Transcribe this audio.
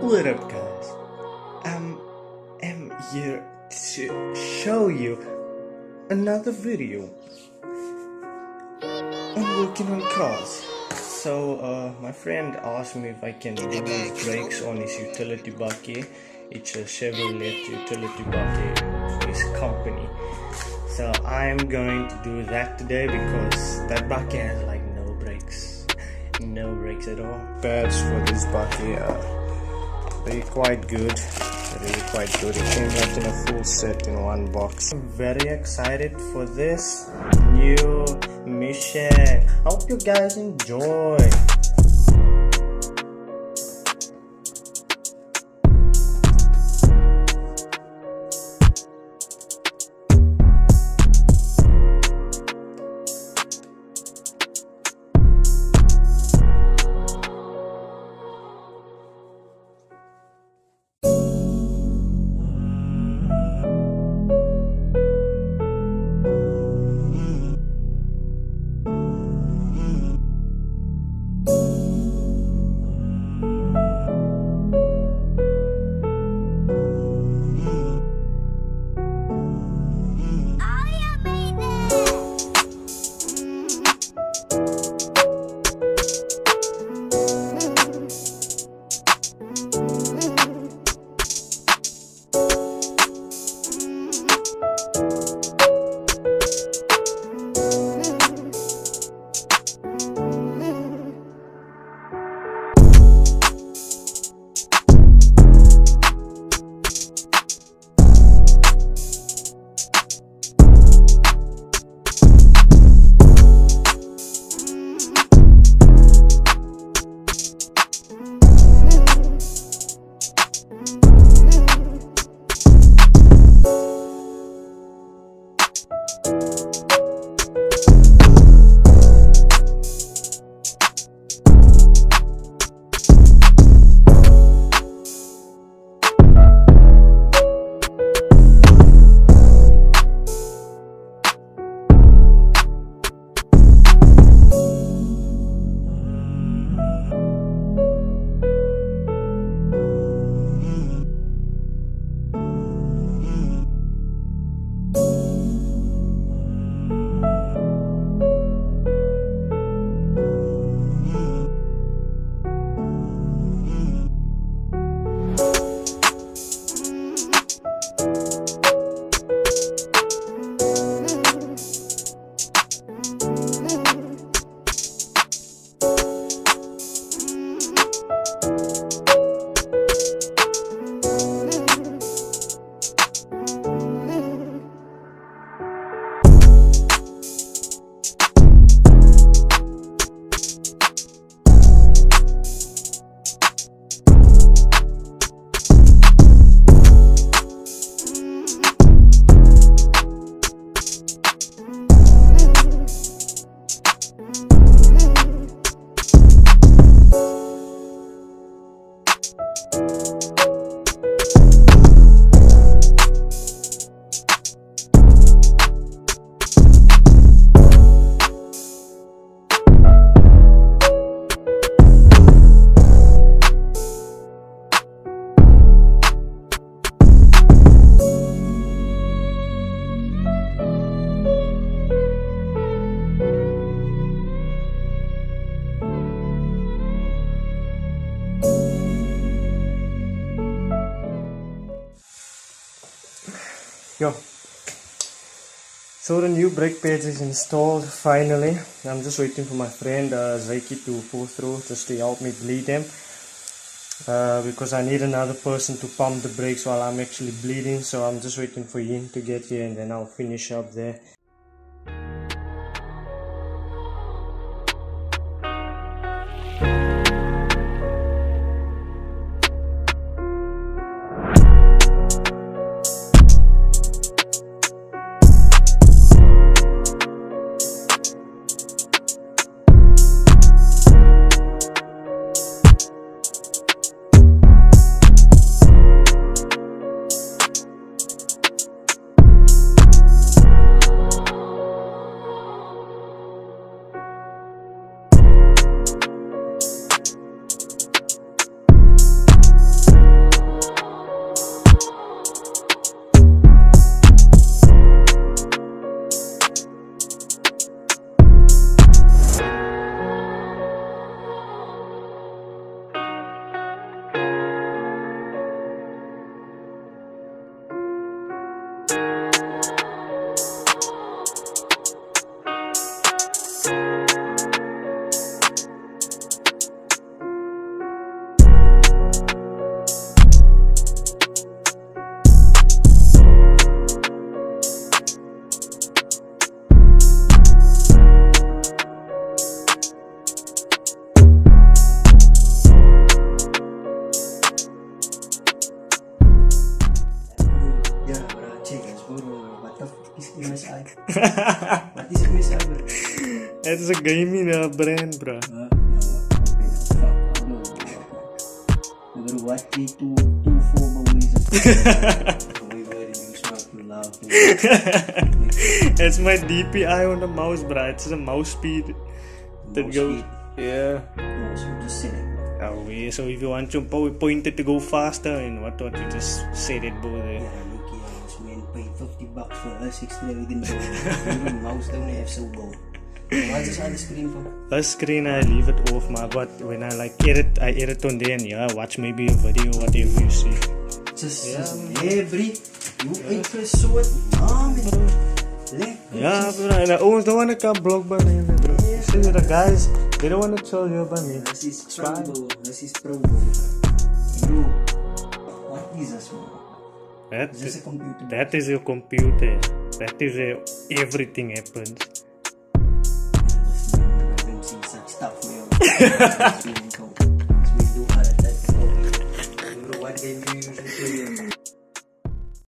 What up, guys? I'm here to show you another video on working on cars. So my friend asked me if I can do his brakes on his utility bucket. It's a Chevrolet utility bucket for his company. So I'm going to do that today because that bucket has like no brakes at all. Pads for this bucket they're quite good. Really quite good. It came out in a full set in one box. I'm very excited for this new mission. Hope you guys enjoy. Yo, so the new brake pads is installed finally. I'm just waiting for my friend Zaki to pull through just to help me bleed them because I need another person to pump the brakes while I'm actually bleeding. So I'm just waiting for him to get here and then I'll finish up there. What is it, Miss Albert? It's a gaming brand, bro. No, okay, fuck. No, number what? 3224 ways of we were in smart to laugh. It's my DPI on the mouse, bro. It's a mouse speed that Mouse goes. speed. Yeah. No, so just say it. Oh, yeah. So if you want to point it to go faster and what, you just set it, bro. There. Yeah, look here, this man paid $50 for a 60 everything. Even mouse down there, so go. What's this on the screen for? First screen I leave it off, but when I like edit, I edit on there and yeah, watch maybe a video, whatever you see. Just every you interest so it, Yeah, bro, and I always don't want to come blog by me, bro. See the guys, they don't want to chill here by me. This is probo. Bro, what is this, man? Is this a computer? That is your computer. That is everything happens. I don't see such stuff, man. Let's do that. Bro, what game do you use?